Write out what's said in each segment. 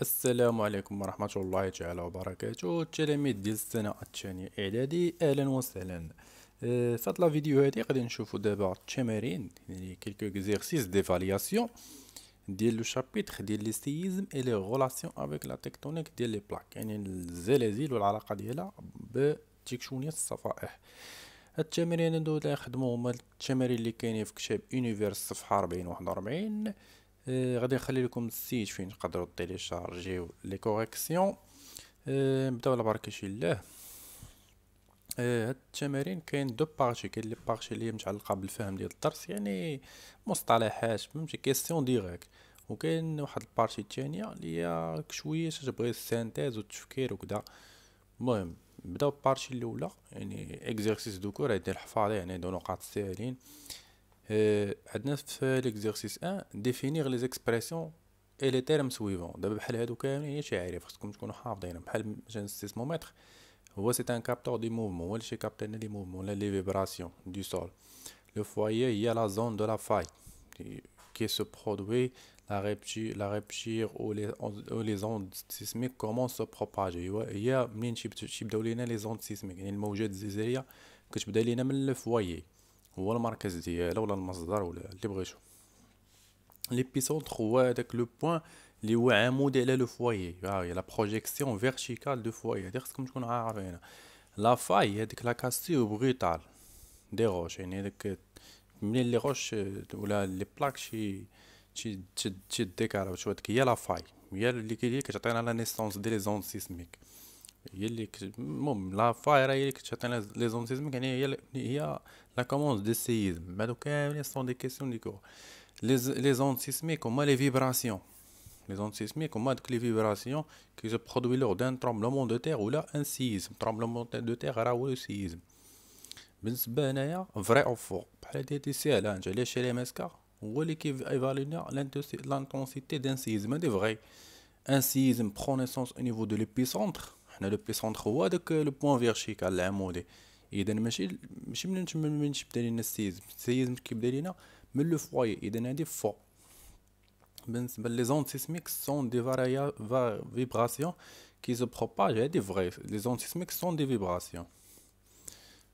السلام عليكم ورحمة الله تعالى وبركاته. التلاميذ ديال السنة الثانية إعدادي، أهلا وسهلا. في هاد لا فيديو هادي غادي نشوفو دابا التمارين، يعني كيلكو اكزيرسيس ديفالياسيون ديال لو شابيتر ديال لي سيزم اي لي غولاسيون افيك لا تكتونيك ديال لي بلاك، يعني الزلازل والعلاقة ديالها بتكتونية الصفائح. هاد التمارين هادو اللي نخدمو هما التمارين اللي كاينين في كتاب يونيفيرس صفحة 40 و 41. غادي نخلي لكم السيت فين تقدروا تيليشارجيو لي كوريكسيون. نبداو على بركة الله. هاد التمارين كاين دو بارتي، كاين لي بارتي اللي هي متعلقة بالفهم ديال الدرس، يعني مصطلحات فهمتي كيسيون ديريكت، وكاين واحد البارتي الثانية اللي هي شوية تبغي السانتيز والتفكير وكذا. المهم نبداو بالبارتي الاولى، يعني اكزرسيس دوكور ديال الحفاظة، يعني دو نقاط الساهلين. عندنا في ليكزيرسيس 1 ديفينيغ لي زيكسبرسيون اي لي تيرم سويفون. دابا بحال هادو كاملين هي تعريف خصكم تكونوا حافظينهم، بحال مثلا السيسمومتر هو سي ان كابتور دي موفمون، هو اللي كيكابتي لنا لي موفمون ولا لي فيبراسيون دو سول. لو فويي هي لا زون دو لا فاي qui se produit la rupture ou les ondes sismiques commencent à se propager. هي منين تيبداو لينا لي زوند سيسميك، يعني الموجات الزلزاليه كتبدا لينا من الفوايي، هو المركز ديالها ولا المصدر ولا اللي بغيتو. ليبيسونتر هو هداك لو بوين اللي هو عمودي على لو فوايي، ها هي لا بروجيكسيون فيرتيكال دو فوايي، هادي خصكم تكونوا عارفينها. لا فاي هاديك لا كاستيو بروتال دي روش، يعني هذاك منين لي روش ولا لي بلاك شي ديكالا شو هاديك هي لا فاي، هي اللي كتعطينا لا نيسونس دي لي زون سيسميك. هي اللي المهم لا فاي راه هي اللي كتعطينا لي زون سيسميك، يعني هي لا كومونس دو سيزم. هادو كاملين سون دي كيسيون دي كور. لي زون سيسميك هما لي فيبراسيون. Les ondes sismiques, on marque les vibrations qui se produisent lors d'un tremblement de terre ou là un séisme. Tremblement de terre ou le séisme. بالنسبة هنايا فري او فو، بحال هادي ساهلة. انت علاش شري ماسكا هو اللي كيفالي لنا لانتونسيتي دان سيزم، هادي فغي. ان سيزم برون نيسونس او نيفو دو ليبيسونتر، حنا ليبيسونتر هو داك لو بوين فيرتيكال العمودي. اذا ماشي من تبدا لينا السيزم كيبدا لينا من لو فوايي، اذا هادي فو. بالنسبة لي زوند سيسميك سون دي فيبراسيون كي se propagent، هادي فغي. لي زوند سيسميك سون دي فيبراسيون.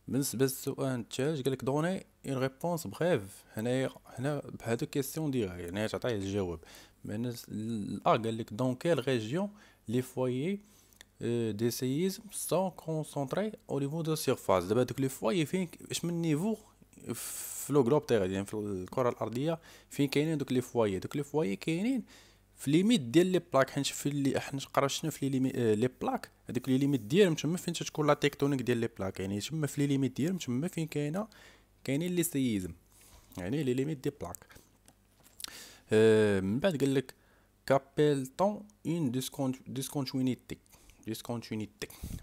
بالنسبة للسؤال نتاعك قالك دوني اون ريبونس بغيف، هنا بهادو كيسيون ديالها يعني تعطيه الجواب. من قالك دون كيل ريجيون لي فويي دي سيزم سون كونسونطري او نيفو دو سيرفاس. دابا هادوك لي فويي فين اش من نيفو في لو جلوب تاعي، يعني في الكرة الأرضية فين كاينين دوك لي فويي. دوك لي فويي كاينين في ليميت ديال لي بلاك، حيت في اللي حنا قرا في لي بلاك هذيك لي ليميت ديالهم تما فين تتكون لا تيكتونيك ديال لي بلاك، يعني تما في لي ليميت ديالهم تما فين كاينين لي سيزم، يعني لي ليميت دي بلاك. من بعد قال لك كابيل طون اون ديسكونتينيتي.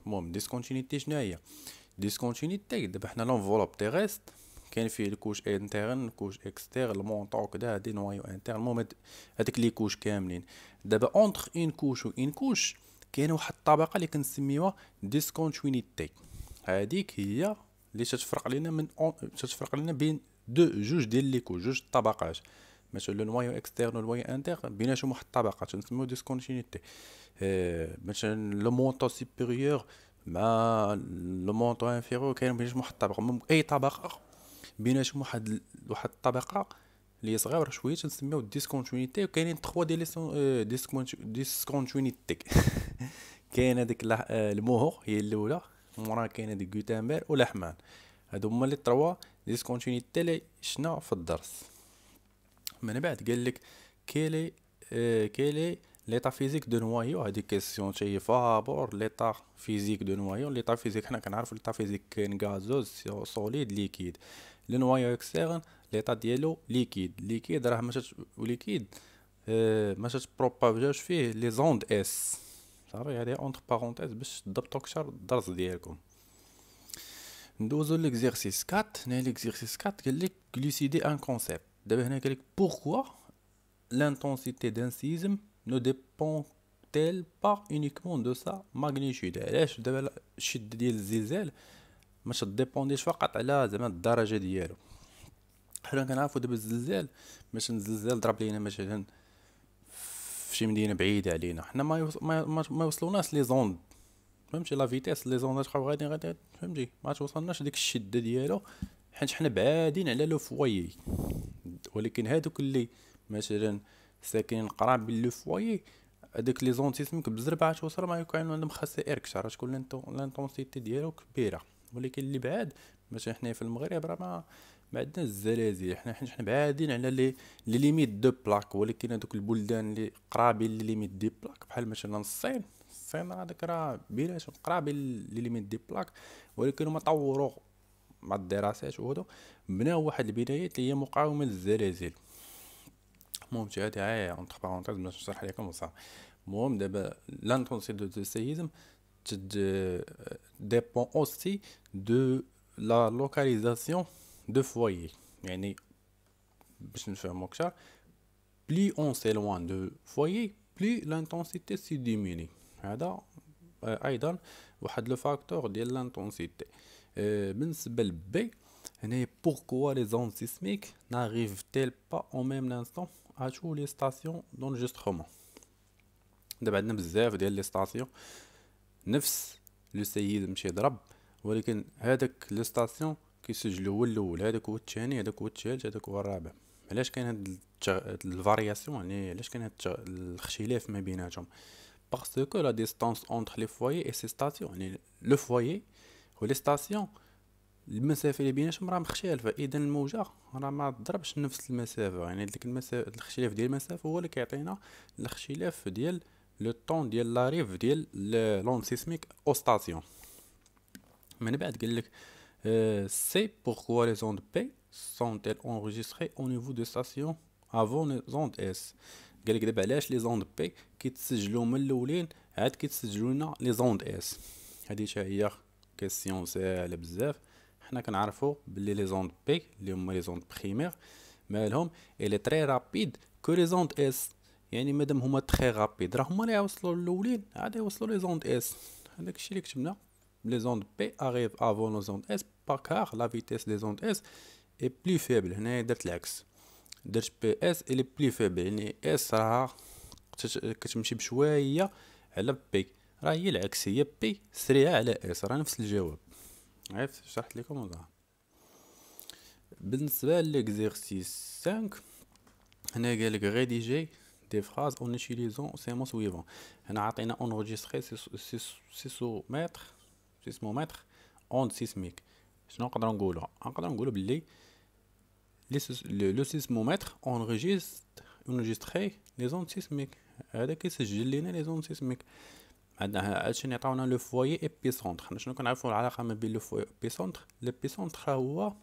المهم ديسكونتينيتي شنو هي؟ ديسكونتينيتي دابا حنا لونفولوب تيغيست كاين فيه الكوش انترن كوش اكسترن المونطون وكذا، هادي نوايو انترن. المهم هاديك لي كوش كاملين. دابا اونتر اون كوش و اون كوش كاينه واحد الطبقه اللي كنسميوها ديسكونتينيتي. هاديك هي اللي تتفرق لنا بين جوج ديال لي كوش، جوج طبقات، مثلا لو نوايو اكسترن و نوايو انترن بيناتهم واحد الطبقه تنسميو ديسكونتينيتي. مثلا لو مونطون سوبيريور مع لو مونطون انفيريور كاين بيناتهم واحد الطبقه. اي طبقه بيناتهم واحد الطبقه اللي هي صغيره شويه تنسميو ديسكونتينيتي. وكاينين 3 ديال لي ديسكونتينيتي. كاين هذيك الموهو هي الاولى، ومورا كاين هذيك غوتنبرغ ولحمان. هادو هما لي 3 ديسكونتينيتي اللي شنا في الدرس. من بعد قال لك كيلي ليطا فيزيك دو نوايو. هادي كيسيون تاهي فابور ليطا فيزيك دو نوايو. ليطا فيزيك حنا كنعرفو ليطا فيزيك كاين غازوز سوليد ليكيد. لو نوايو اكسترن ليطا ديالو ليكيد راه وليكيد ما تتبروباجاوش فيه لي زوند اس. صافي هادي اونتر بارونتيز باش تضبطو كثر الدرس ديالكم. ندوزو ليكزيرسيس 4. هنا ليكزيرسيس 4 قال لك غلوسيدي ان كونسيبت. دابا هنا قال لك بوركوا l'intensité d'un sisme ne dépend-elle pas uniquement de sa magnitude؟ علاش دابا الشده ديال الزلزال ما تديبونديش فقط على زعما الدرجه ديالو. حنا كنعرفوا دابا الزلزال، مثلا الزلزال ضرب لينا مثلا في شي مدينه بعيده علينا، حنا ما وصلوناش لي زوند، فهمتي لا فيتيس لي زوند تبقاو غادي فهمتي، ما توصلناش ديك الشده ديالو، حيت حنا بعادين على لو فوايي. ولكن هادوك اللي مثلا ساكنين قراب لو فوايي، هادوك لي زون سيسميك بزربعه توصل ما يكون عندهم خسائر كثر، تكون لانتونسيتي ديالو كبيره. ولكن اللي بعاد مثلا حنا في المغرب راه ما عندناش الزلازل، حنا بعادين على لي ليميت دو بلاك. ولكن هذوك البلدان اللي قرابين لي ليميت دي بلاك بحال مثلا الصين هذاك راه بيناتهم قرابين لي ليميت دي بلاك، ولكن هما طوروا مع الدراسات وهذا بناو واحد البنايات اللي هي مقاومه للزلازل. المهم هادي هاي اونتر بارونتيز باش نشرح لكم صح. المهم دابا لانتونسيتي دو سيزم dépend aussi de la localisation de foyer. يعني باش نفهمو كتر، plus on s'éloigne de foyer plus l'intensité se diminue. هذا ايضا واحد لو فاكتور ديال لانتونسيتي. بالنسبه لبي هنايا pourquoi les ondes sismiques n'arrivent-elles pas au même instant à tous les stations d'enregistrement. دابا عندنا بزاف ديال لي ستاسيون نفس لو سيد مشي ضرب، ولكن هذاك لو ستاسيون كيسجلو هو الاول، هذاك هو الثاني، هذاك هو الثالث، هذاك هو الرابع. علاش كاين هاد الفارياسيون، يعني علاش كاين هاد الاختلاف ما بيناتهم؟ باسكو لا ديستانس اونتر لي فوايي اي سي ستاسيون، يعني لو فوايي و لي ستاسيون المسافه اللي بيناتهم راه مختلفه، اذا الموجه راه ما تضربش نفس المسافه. يعني ديك المسافه، الاختلاف ديال المسافه هو اللي كيعطينا الاختلاف ديال لو طون ديال لاريف ديال لون سيسميك او ستاسيون. من بعد قال لك سي pourquoi les ondes P sont-elles enregistrées au niveau de stations avant les ondes S. قال لك دابا علاش لي زوند بي كيتسجلوا من الاولين عاد كيتسجلوا لنا لي زوند اس. هذه حتى هي كيسيون ساهله بزاف. حنا كنعرفوا باللي لي زوند بي اللي هما لي زوند بريمير مالهم الي تري رابيد كو لي زوند اس، يعني مادام هما تري رابيد راه هما اللي يوصلوا الاولين عاد يوصلوا لي زوند اس. هذاك الشيء اللي كتبنا les ondes P arrivent avant les ondes S car la vitesse des ondes S est plus faible. هنا درت العكس، درت بي اس اللي بلي فيبل، يعني اس راه كتمشي بشويه على بي، راه هي العكس، هي بي سريعه على اس، راه نفس الجواب. عرفت شرحت لكم ولا؟ بالنسبه ليكزيرسيس 5 هنا قال لك ريديجي دي فراز اون اوتيليزون سي مو سويفون. هنا عطينا اونجستري سيسمومتر اون سيسميك. شنو نقدروا نقولوا باللي لو سيسمومتر اونجستري لي زون سيسميك، هذا كيسجل لنا لي زون سيسميك. عندنا هادشي نعطيونا لو فوايي ايبي سونتر. حنا شنو كنعرفوا العلاقه ما بين لو فوايي ايبي سونتر؟ ليبي سونتر هو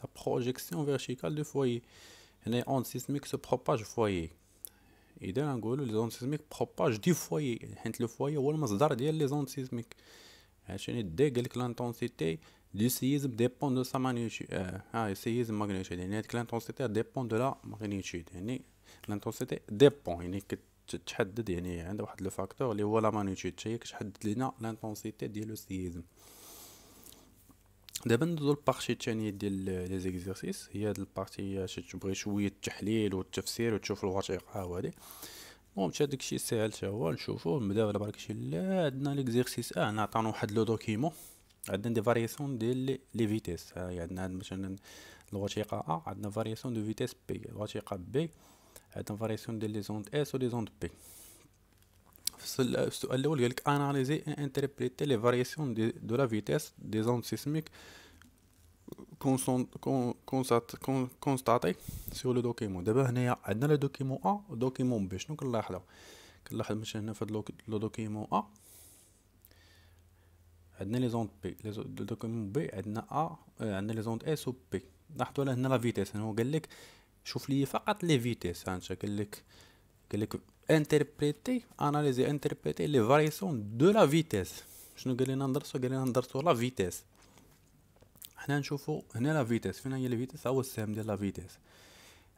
لا بروجيكسيون فيرتيكال دو فوايي. هنا اون سيسميك سو بروباج فوايي، اذا نقولوا لي زون سيسميك بروباج دي فوايي، حيت لو فوايي هو المصدر ديال لي زون سيسميك. هادشي دي قالك لانتونسيتي du séisme dépend de sa magnitude. séisme magnitude يعني هاديك l'intensité dépend de la magnitude، يعني l'intensité dépend يعني كتحدد، يعني عندها واحد لو فاكتور اللي هو لا ماgnitude هي كتحدد لنا l'intensité ديال لو سيزم. دابا ندوزو للبارتي الثانيه ديال لي زيكزيرسيس، هي هاد البارتي تبغي شويه التحليل والتفسير وتشوف الوثيقه وهادي. المهم حتى داكشي ساهل حتى هو نشوفوه. نبداو على برك شي لا عندنا ليكزيرسيس نعطيو واحد لو دوكيمون، عندنا دي فارياسيون ديال لي فيتيس. عندنا مثلا الوثيقه ا عندنا فارياسيون دو فيتيس بي، الوثيقه بي عندنا فارياسيون ديال لي زوند اس و لي زوند بي. في السؤال الاول قالك اناليزي انتربريتي لي فارياسيون دو لا فيتيس دي زوند سيسميك كونستاتي سور لو دوكيمون. دابا هنايا عندنا لو دوكيمون ا و دوكيمون بي. شنو كنلاحظوا مثلا هنا في لو دوكيمون ا عندنا لي زوند بي، لي دوكيمون بي عندنا عندنا لي زوند اس و بي. لاحظوا هنا لا فيتيس، هو قال لك شوف لي فقط لي فيتيس. انت قال لك انتربريتي اناليزي انتربريتي لي فارياسيون دو لا فيتيس. شنو قال لنا ندرسو؟ قال لنا ندرسو لا فيتيس. حنا نشوفوا هنا لا فيتيس، فين هي لا فيتيس؟ هو السهم ديال لا فيتيس.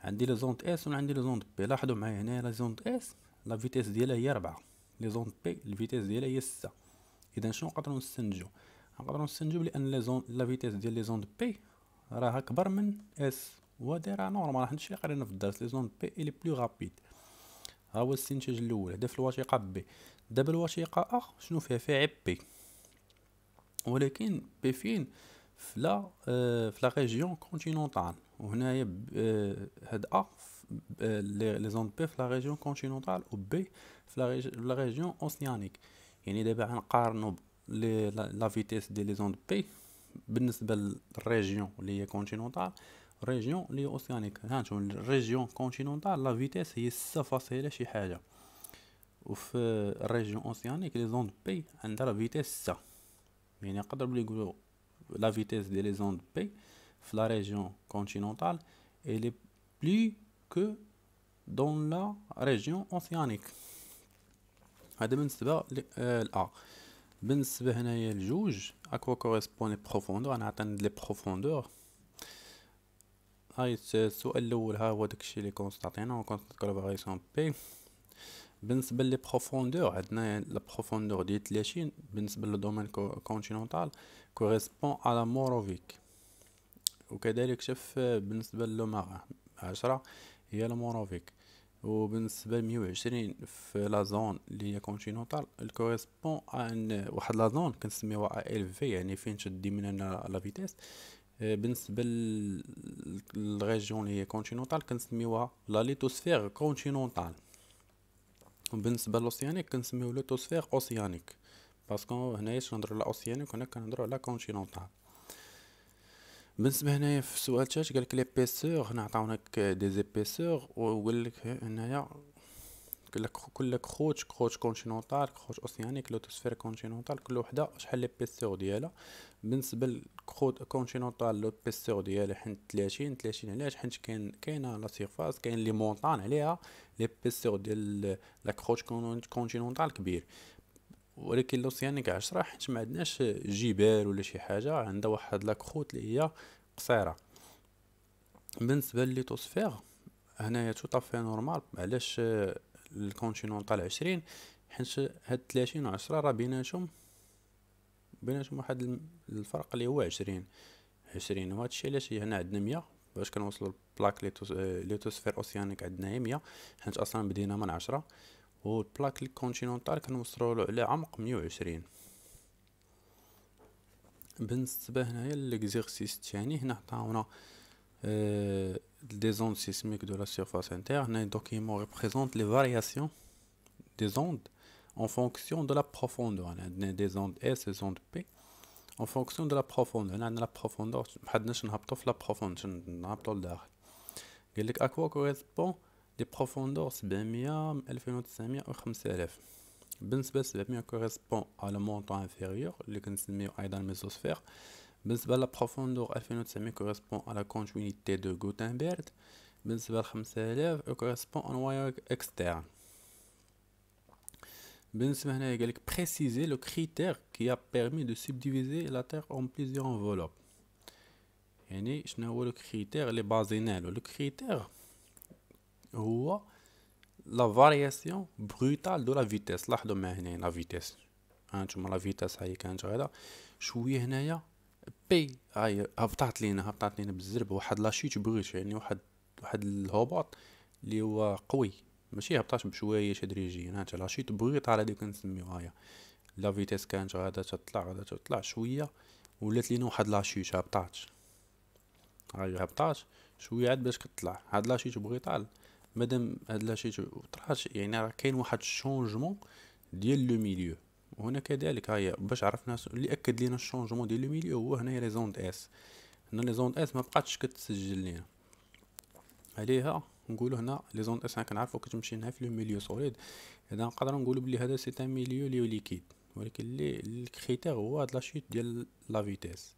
عندي لي زوند اس و عندي لي زوند بي. لاحظوا معايا هنا لا زوند اس لا فيتيس ديالها هي 4، لي زوند بي الفيتيس ديالها هي 6. اذا شنو نقدروا نستنتجوا بان لا فيتيس ديال لي زوند بي راه اكبر من اس، وهذا راه نورمال، حنا شي قرينا في الدرس لي زوند بي الي بلو رابيد. ها هو الاستنتاج الاول هذا في الوثيقه بي. دابا الوثيقه شنو فيها عيب بي، ولكن بي فين في لا ريجيون كونتينونتال، وهنايا هاد لي زون بي في لا ريجيون كونتينونتال و بي في لا ريجيون اوسيانيك. يعني دابا غنقارنوا لا فيتيس ديال لي زون بي بالنسبه للريجيون اللي هي كونتينونتال والريجيون اللي هي اوسيانيك. هانتوما الريجيون كونتينونتال لا فيتيس هي 6 فاصلة شي حاجه، وفي الريجيون اوسيانيك لي زون بي عندها لا فيتيس 6. يعني نقدر نقولوا لا فيتيس ديال لي زون بي في لا ريجيون كونتينونتال elle est plus que dans la région océanique. هذا بالنسبه للA. بالنسبه هنايا لجوج اكوا كوريسبون لي بروفوندور، انا عطاني لي بروفوندور. هاي السؤال الاول ها هو داكشي اللي كونستاتينا كونستات كولابوراسيون بي. بالنسبه لي بروفوندور عندنا لا بروفوندور ديال 30 بالنسبه للدومين كونتينونتال كوريسبون على مورافيك، وكذلك شوف بالنسبه للماغ 10 هي المورافيك، وبالنسبه ل 120 في لا زون اللي هي كونتينونتال الكوريسبون ان واحد لا زون كنسميوها ال في، يعني فين تدي من هنا لا فيتيس. بالنسبه للريجيون اللي هي كونتينونتال كنسميوها لا ليتوسفير كونتينونتال، وبالنسبه للاوسيانيك كنسميو ليتوسفير اوسيانيك، باسكو هنايا كنهضروا على اوسيانيك وهنا كنهضروا على كونتينونتال. بالنسبه هنايا في السؤال الثالث قالك ليبيسور، هنا عطاوناك دي زيبيسور وقال لك هنايا كل كروت كونتينونتال كروت اوسيانيك لوتوسفير كونتينونتال كل وحده شحال ليبيسور ديالها. بالنسبه للكروت كونتينونتال لوبيسور ديالها حنت 30 علاش حيت كاينه لا سيرفاس كاين لي مونطان عليها ليبيسور ديال لا كروت كونتينونتال كبير، ولكن لوسيانيك 10 حيت ما عندناش جبال ولا شي حاجه، عندها واحد لا كروت اللي هي قصيره. بالنسبه لليتوسفير هنايا تو طافي نورمال، علاش الكونتينونتال 20 حيت هاد 30 و 10 راه بيناتهم واحد الفرق اللي هو 20 وهادشي علاش هنا عندنا 100 باش كنوصلوا البلاك ليتوسفير اوسيانيك عندنا هي 100 حيت اصلا بدينا من 10، والبلاك الكونتينونتال كنوصلوا له على عمق 120. بالنسبه هنايا ليكزيرسيس الثاني هنا عطاونا des ondes sismiques de la surface interne. Un document représente les variations des ondes en fonction de la profondeur. On a des ondes S et des ondes P en fonction de la profondeur. On a la profondeur, ما حدناش نهبطوا في la profondeur، نهبطوا لداخل. قال لك à quoi correspond les profondeurs 700 2900 و 5000. بالنسبة ل 700 correspond à le montant inférieur اللي كنسميو أيضا ميزوسفير. بالنسبة ل profondeur 2900 correspond à la continuité de Gutenberg. بالنسبة ل 5000 correspond à un noyau externe. بالنسبة هنا قالك préciser le critère qui a permis de subdiviser la Terre en plusieurs enveloppes. يعني شنو هو لو كريتير اللي بازينالو؟ لو كريتير هو لا فارياسيون بروتال دو لا فيتيس. لاحظوا معايا هنا لا فيتيس، هانتوما لا فيتيس هاي كانت غادا شويه هنايا بي هاي هبطات لينا بالزرب واحد لاشيت بغيش، يعني واحد الهبوط اللي هو قوي، ماشي هبطات بشويه تدريجيا. هانت لاشيت بغيط على ديك كنسميوها هي لا فيتيس كانت غادا تطلع شويه ولات لينا واحد لاشيت هبطات، هاي هبطات شويه عاد باش كتطلع هاد لاشيت بغيطال. مادام هاد لاشيت طرات يعني راه كاين واحد الشونجمون ديال لو ميليو، وهنا كذلك هيا باش عرفنا اللي اكد لينا الشونجمون ديال لو ميليو هو هنايا لي زوند اس. هنا لي زوند اس ما بقاتش كتسجل لينا عليها، نقولوا هنا لي زوند اس كنعرفوا كتمشي لنا في لو ميليو سوليد، اذا نقدروا نقولوا بلي هذا سي ان ميليو لي ليكيد، ولكن اللي الكريتير هو هاد لاشيت ديال لا فيتيس.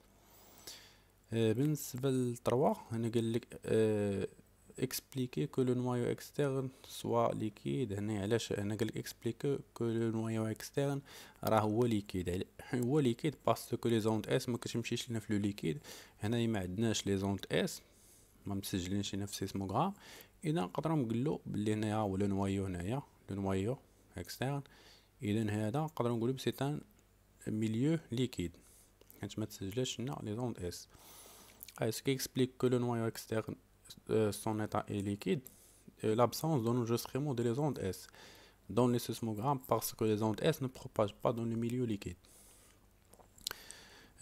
بالنسبه للتروا هنا قال لك expliquer que le noyau externe soit liquide. هنا علاش انا قال لك expliquer que le noyau externe راه هو ليكيد، هو ليكيد باسكو لي زوند اس ما كتمشيش لنا في لو ليكيد. هنايا ما عندناش لي زوند اس ما مسجلينش لنا في السيسموغرام، اذا نقدروا نقولوا بلي هنايا هو لو نوايو، هنايا لو نوايو اكسترن، اذا هذا نقدروا نقولوا بسي ان ميليو ليكيد حيت ما تسجلش لنا لي زوند اس. ce qui explique que le noyau externe son état est liquide l'absence d'enregistrement des ondes S dans les sismogrammes parce que les ondes S ne propagent pas dans le milieu liquide.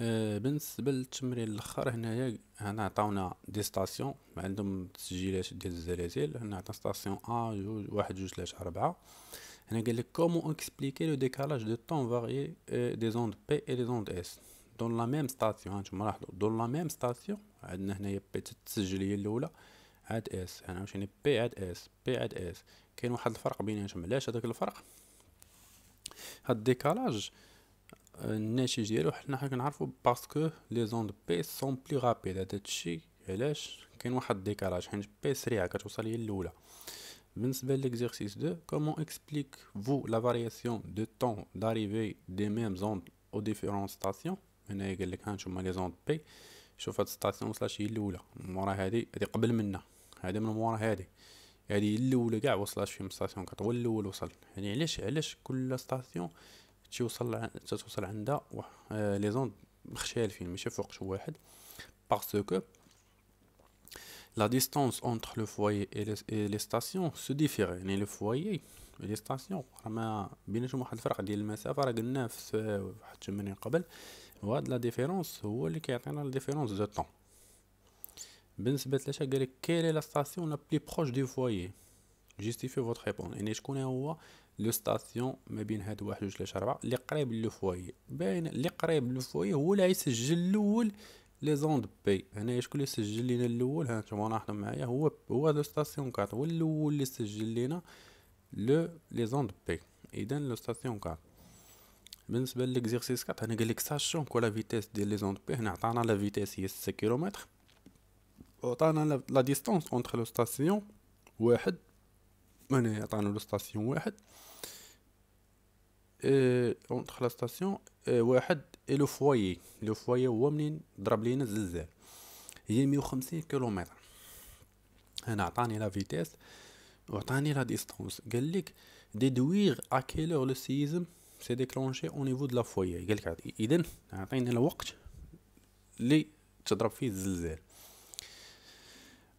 بالنسبة للتمرين الاخر هنا عطاونا دي ستاسيون عندهم تسجيلات ديال الزلازل. هنا عطا ستاسيون ا جوج واحد جوج ثلاثة 4. هنا قالك كومون اكسبليكي لو ديكالاج دو طون فاريي دي زوند بي اي دي زوند اس دون لا ميم ستاسيون. هانتوما لاحظوا دون لا ميم ستاسيون عندنا هنايا بي تتسجل هي الاولى عاد اس. هنا ماشي بي عاد اس بي عاد اس، كاين واحد الفرق بيناتهم. علاش هذاك الفرق؟ هاد الديكالاج الناتج ديالو حنا كنعرفو باسكو لي زوند بي سون بلو رابيد. هذا الشيء علاش كاين واحد الديكالاج حيت بي سريعه كتوصل هي الاولى. بالنسبه ليكزيرسيس 2 كومون اكسبليك فو لا فارياسيون دو طون داريفي دي ميم زوند او ديفيرون ستاسيون. هنا قال لك هانتوما لي زوند بي، شوف هاد ستاسيون وصلت هي الاولى من مورا هادي قبل منها، هادي من مورا هادي هي الاولى كاع وصلت في ستاسيون كطول الاول وصل. يعني علاش كل ستاسيون توصل عندها لي زوند مختلفين ماشي فوقش واحد؟ باسكو la distance entre le foyer et les stations se diffère. يعني le foyer et les stations راه بيناتهم واحد الفرق ديال المسافه، راه قلناه في واحد التمرين قبل، وهاد لا ديفيرونس هو اللي كيعطينا لا ديفيرونس دو طون. بالنسبه لاشا قالك كيري لا ستاسيون لا بلي بروش دو فويي جيستيفي فوتر ريبون. يعني شكون هو لو ستاسيون ما بين هاد واحد جوج ثلاثة 4 اللي قريب لو فويي؟ باين اللي قريب لو فويي هو اللي غيسجل الاول لي زوند بي. هنايا شكون اللي سجل لينا الاول؟ ها نتوما لاحظوا معايا هو لو ستاسيون 4 هو الاول اللي سجل لينا لي زوند بي، اذا لو ستاسيون 4. بالنسبه ليكزيرسيس 4 هنا قال لك ساشون كو لا فيتيس ديال لي زوند بي. هنا عطانا لا فيتيس هي 6 كيلومتر، وعطانا لا ديستونس اونتر لو ستاسيون واحد. هنا عطانا لو ستاسيون واحد اونتر لا ستاسيون واحد اي لو فويي. لو فويي هو منين ضرب لينا الزلزال، هي 150 كيلومتر. هنا عطاني لا فيتيس وعطاني لا ديستونس. قال لك ديدوير ا كيل اور لو سيزم سي ديكلونشي او نيفو دو لا فويي. قال لك اذا عطينا الوقت اللي تضرب فيه الزلزال.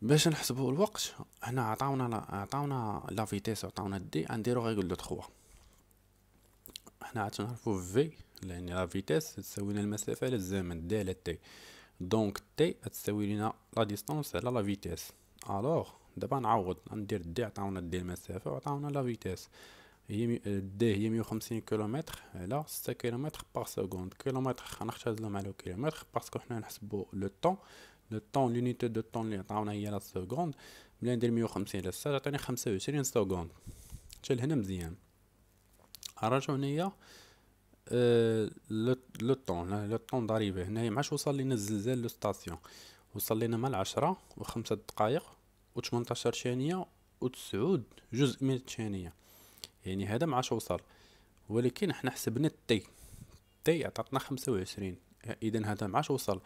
باش نحسبوا الوقت هنا عطاونا لا فيتيس وعطاونا دي نديرو غير دو 3. حنا عاد نعرفو في لان لا فيتيس تساوي لنا المسافه على الزمن دي على تي، دونك تي تساوي لنا لا ديستونس على لا فيتيس. الوغ دابا نعوض ندير دي، عطاونا دي المسافه وعطاونا لا فيتيس هي دي هي 150 كيلومتر على 6 كيلومتر بار سكوند. كيلومتر غنختزلو مع لو كيلومتر باسكو حنا نحسبو لو طون. لو طون لونيتي دو طون اللي عطاونا هي لا سكوند. ملي ندير 150 على 6 تعطيني 25 سكوند. حتى لهنا مزيان. نرجعو هنايا لو طون داريفي. هنايا معاش وصل لينا الزلزال لو ستاسيون، وصل لينا مع 10 و5 دقائق و18 ثانيه و9 جزء من الثانيه. يعني هذا معاش وصل، ولكن حنا حسبنا تي عطاتنا 25. اذا هذا معاش وصل،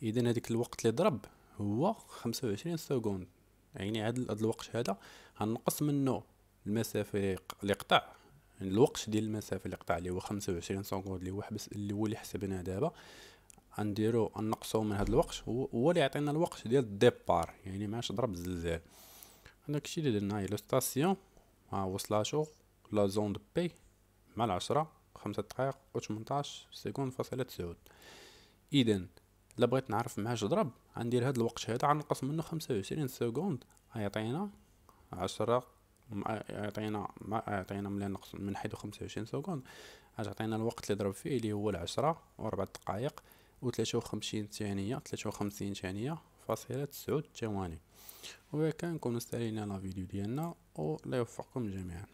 اذا هذيك الوقت اللي ضرب هو 25 سكوند. يعني هذا الوقت هذا غنقص منه المسافه اللي قطع، يعني الوقت ديال المسافه اللي قطع اللي هو 25 سكوند اللي هو حبس اللي هو اللي حسبناه دابا، غنديرو نقصو من هذا الوقت هو اللي يعطينا الوقت ديال الديبار. يعني ماش ضرب الزلزال. داكشي اللي درنا. لو ستاسيون وصلاتو لا زون دو بي مع 10 5 دقائق و18 سكوند فاصلة 9. اذا الا بغيت نعرف معاش ضرب غندير هذا الوقت هذا غنقص منه 25 سكوند غيعطينا 10 يعطينا ملي نقص من حيث 25 سكوند غتعطينا الوقت اللي ضرب فيه اللي هو 10 و4 دقائق و53 ثانيه 53 ثانيه فاصلة 9 ثواني. وكان نكونوا استعلينا لا فيديو ديالنا، والله يوفقكم جميعا.